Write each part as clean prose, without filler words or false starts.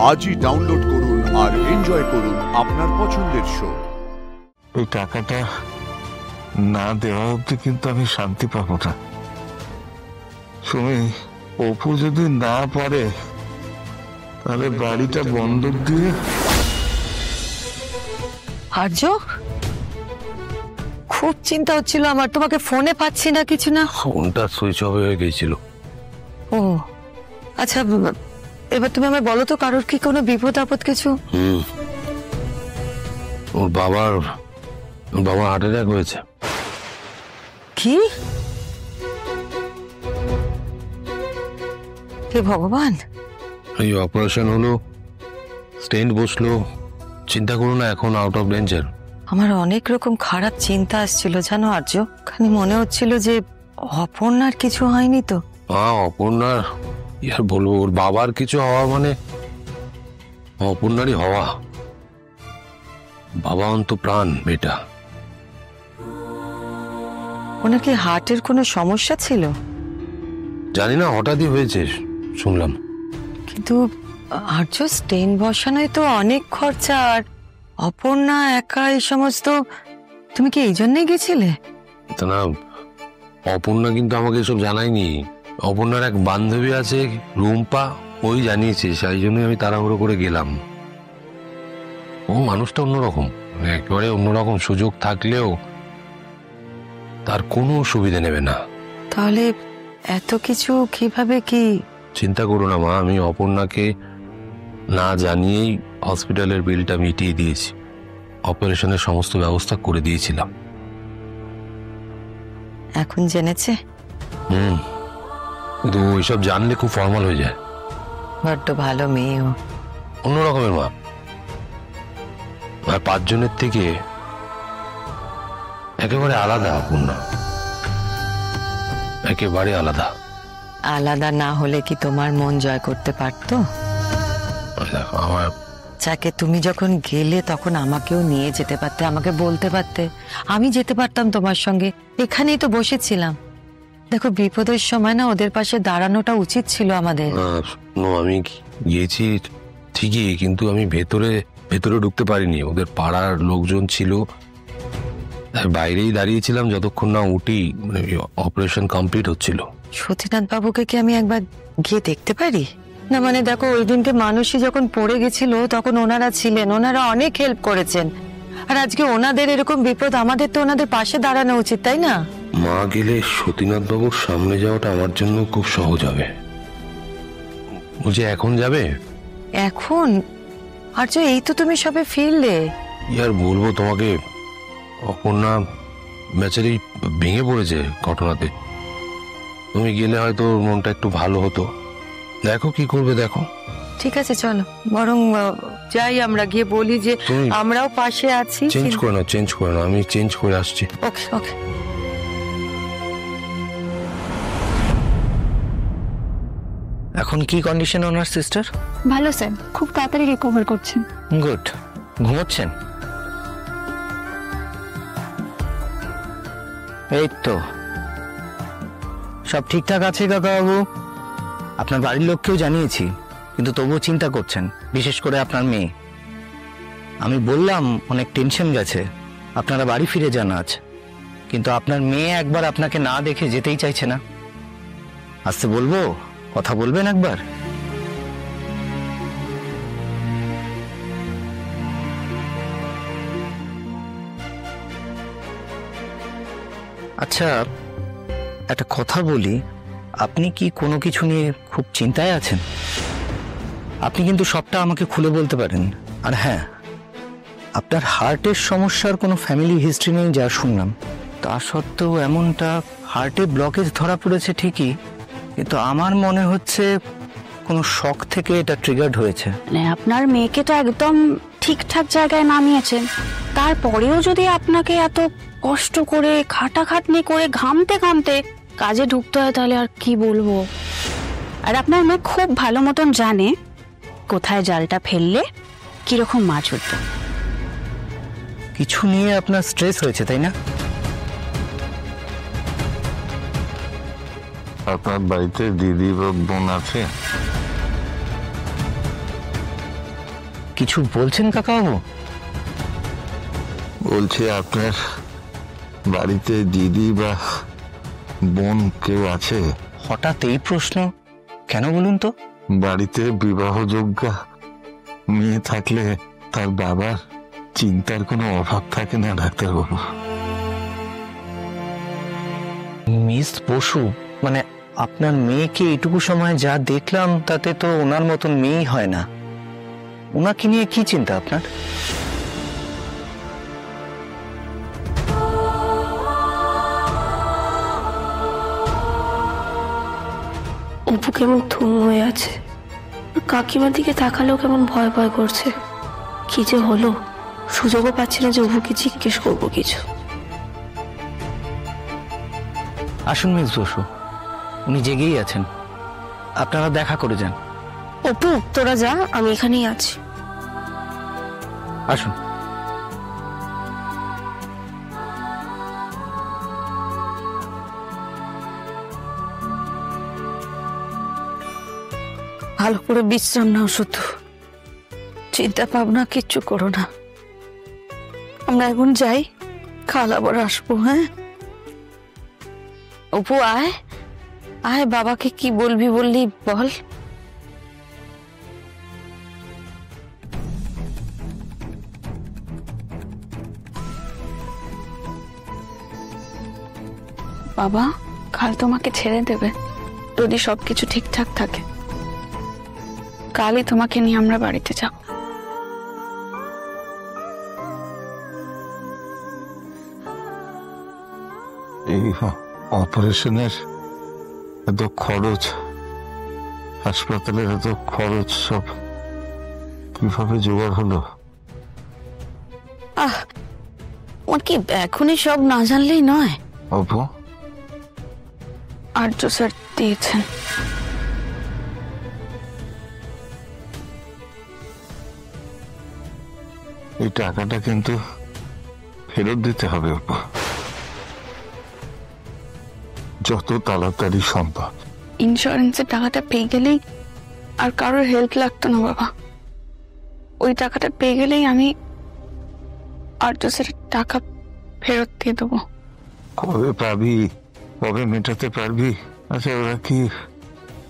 আজই ডাউনলোড করুন আর এনজয় করুন আপনার পছন্দের শো। ওই টাকাটা না দেওয়া অব্দি কিন্তু আমি শান্তি পাবো না। সুমি, অপু যদি না পারে তাহলে বাড়িটা বন্ধক দিয়ে। আর্য, খুব চিন্তা হচ্ছিল আমার, তোমাকে ফোনে পাচ্ছি না, কিছু না। ফোনটা সুইচ অফ হয়ে গেছিল। ও আচ্ছা, এবার তুমি আমায় বলো তো, কারোর কি কোনো বিপদ আপদ কিছু? ওর বাবার হার্ট অ্যাটাক হয়েছে। কি? হে ভগবান! এই অপারেশন হলো, স্টেন্ট বসলো, চিন্তা করো না, এখন আউট অফ ডেঞ্জার। আমার অনেক রকম খারাপ চিন্তা আসছিল জানো আর্য, খালি মনে হচ্ছিল যে অপর্ণার কিছু হয়নি তো। অপর্ণার ইয়ার বলবো, ওর বাবার কিছু হওয়া মানে অপর্ণারই হওয়া। বাবা অন্ত প্রাণ বেটা। ওনার কি হার্টের কোনো সমস্যা ছিল? জানি না, হঠাৎই হয়েছে শুনলাম। কিন্তু আর্য, স্টেন বসানোয় তো অনেক খরচা, আর অপর্ণা একা এই সমস্ত, তুমি কি এই জন্যই গেছিলে? তা না, অপর্ণা কিন্তু আমাকে এসব জানায়নি। অপর্ণার এক বান্ধবী আছে রুম্পা, ওই জানিয়েছে, সেই জন্যই আমি তাড়াহুড়ো করে গেলাম। ও মানুষটা অন্যরকম, একেবারে অন্যরকম। সুযোগ থাকলেও তার কোনো সুবিধা নেবে না। তাহলে এত কিছু কিভাবে কি? চিন্তা করো না মা, আমি অপর্ণাকে না জানিয়েই হসপিটালের বিলটা মিটিয়ে দিয়েছি, অপারেশনের সমস্ত ব্যবস্থা করে দিয়েছিলাম। এখন জেনেছে? কিন্তু ওইসব জানলে খুব ফর্মাল হয়ে যায়। বড্ড ভালো মেয়ে ও। অন্য রকমের মা, আর 5 জনের থেকে একেবারে আলাদা। অপর্ণা একেবারে আলাদা। আলাদা না হলে কি তোমার মন জয় করতে পারতো? আমার যাকে তুমি যখন গেলে তখন আমাকেও নিয়ে যেতে পারতে, আমাকে বলতে পারতে, আমি যেতে পারতাম তোমার সঙ্গে। এখানেই তো বসেছিলাম। দেখো, বিপদের সময় না ওদের পাশে দাঁড়ানোটা উচিত ছিল আমাদের। আমি গিয়েছি ঠিকই, কিন্তু আমি ভেতরে ঢুকতে পারিনি। ওদের পাড়ার লোকজন ছিল, বাইরেই দাঁড়িয়েছিলাম যতক্ষণ না উঠি, মানে অপারেশন কমপ্লিট হচ্ছিল। সতীনাথ বাবুকে কি আমি একবার গিয়ে দেখতে পারি? না মানে দেখো, ওই দিনকে মানুষই যখন পড়ে গেছিল তখন ওনারা ছিলেন, ওনারা অনেক হেল্প করেছেন, আর আজকে ওনাদের এরকম বিপদ, আমাদের তো ওনাদের পাশে দাঁড়ানো উচিত, তাই না? মা গেলে সতীনাথ বাবুর সামনে যাওয়াটা আমার জন্য খুব সহজ হবে। বলছি, এখন যাবে? এখন? আর্য, এই তো তুমি সবে ফিরলে। ইয়ার বলবো তোমাকে, অপর্ণা বেচারি ভেঙে পড়েছে ঘটনাতে। তুমি গেলে হয়তো মনটা একটু ভালো হতো। দেখো কি করবে, দেখো। ঠিক আছে, চলো বরং যাই, আমরা গিয়ে বলি যে আমরাও পাশে আছি। চেঞ্জ করে নাও, আমি চেঞ্জ করে আসছি। ওকে ওকে। এখন কি কন্ডিশন ওনার সিস্টার? ভালো স্যার, খুব তাড়াতাড়ি রিকভার করছেন। গুড। ঘুমোচ্ছেন? এই তো সব ঠিকঠাক আছে কাকাবাবু। আপনার বাড়ির লোককেও জানিয়েছি, কিন্তু তবুও চিন্তা করছেন, বিশেষ করে আপনার মেয়ে। আমি বললাম অনেক টেনশন গেছে, আপনারা বাড়ি ফিরে যান আজ, কিন্তু আপনার মেয়ে একবার আপনাকে না দেখে যেতেই চাইছে না। আসতে বলবো, কথা বলবেন একবার? আচ্ছা, একটা কথা বলি, আপনি কি কোনো কিছু নিয়ে খুব চিন্তায় আছেন? আপনি কিন্তু সবটা আমাকে খুলে বলতে পারেন। আর হ্যাঁ, আপনার হার্টের সমস্যার কোনো ফ্যামিলি হিস্ট্রি নেই যা শুনলাম। তা সত্ত্বেও এমনটা হার্টে ব্লকেজ ধরা পড়েছে ঠিকই, কিন্তু আমার মনে হচ্ছে কোনো শক থেকে এটা ট্রিগার্ড হয়েছে। মানে আপনার মেয়েকে তো একদম ঠিকঠাক জায়গায় নামিয়েছেন, তারপরেও যদি আপনাকে এত কষ্ট করে খাটাখাটনি করে ঘামতে ঘামতে কাজে ঢুকতে হয়, তাহলে আর কি বলবো। আর আপনার মেয়ে খুব ভালো মতন জানে কোথায় জালটা ফেললে কিরকম মাছ উঠবে। কিছু নিয়ে আপনার স্ট্রেস হয়েছে, তাই না? আপনার বাড়িতে দিদি বা বোন আছে? কিছু বলছেন কাকাবাবু? বলছি আপনার বাড়িতে দিদি বা বোন কেউ আছে? হঠাৎ এই প্রশ্ন কেন বলুন তো? বাড়িতে বিবাহযোগ্য মেয়ে থাকলে তার বাবার চিন্তার কোনো অভাব থাকে না ডাক্তারবাবু। মিস বসু, মানে আপনার মেয়েকে এইটুকু সময় যা দেখলাম তাতে তো ওনার মতন মেয়েই হয় না। ওনাকে নিয়ে কি চিন্তা আপনার? অপু কেমন থুম হয়ে আছে, কাকিমার দিকে তাকালেও কেমন ভয় ভয় করছে। কি যে হলো, সুযোগও পাচ্ছি না যে অপুকে জিজ্ঞেস করবো কিছু। আসুন মিস বসু, উনি জেগেই আছেন, আপনারা দেখা করে যান। অপু তোরা যা, আমি এখানেই আছি। আসুন। ভালো করে বিশ্রাম নাও, শুধু চিন্তা ভাবনা কিচ্ছু করো না। আমরা এখন যাই, কাল আবার আসবো। হ্যাঁ অপু, আয় আয়, বাবাকে কি বলবি বললি বল। বাবা কাল তোমাকে ছেড়ে দেবে যদি সবকিছু ঠিকঠাক থাকে। কালই তোমাকে নিয়ে আমরা বাড়িতে যাব। এই অপারেশনের এত খরচ, হাসপাতালের এত খরচ, সব কিভাবে জোগাড় হলো? ওর কি এখনই সব না জানলেই নয়? অপু, আর্য স্যার দিয়েছেন। এই টাকাটা কিন্তু ফেরত দিতে হবে অপু, যত তাড়াতাড়ি সম্ভব। ইন্স্যুরেন্সের টাকাটা পেয়ে গেলেই আর কারোর হেল্প লাগতো না বাবা। ওই টাকাটা পেয়ে গেলেই আমি আর্য স্যারের টাকা ফেরত দিয়ে দেবো। কবে পাবি, কবে মেটাতে পারবি? আচ্ছা, ওরা কি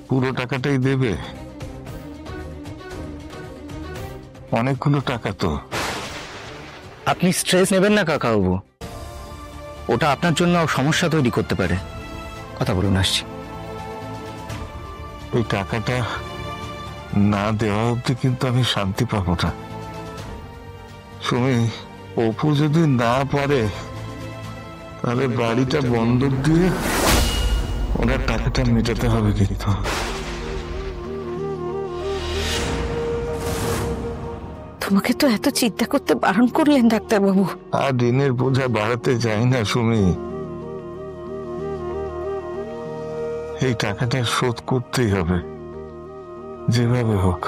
পুরো টাকাটাই দেবে? অনেকগুলো টাকা তো। আপনি স্ট্রেস নেবেন না কাকাবাবু, ওটা আপনার জন্য সমস্যা তৈরি করতে পারে। কথা বলুন, আসছি। এই টাকাটা না দেওয়া অব্দি কিন্তু আমি শান্তি পাবো না। সুমি, অপু যদি না পারে তাহলে বাড়িটা বন্ধক দিয়ে ওনার টাকাটা মেটাতে হবে কিন্তু। তোমাকে তো এত চিন্তা করতে বারণ করলেন ডাক্তারবাবু। আর ঋণের বোঝা বাড়াতে চাই না সুমি, এই টাকাটা শোধ করতেই হবে যেভাবে হোক।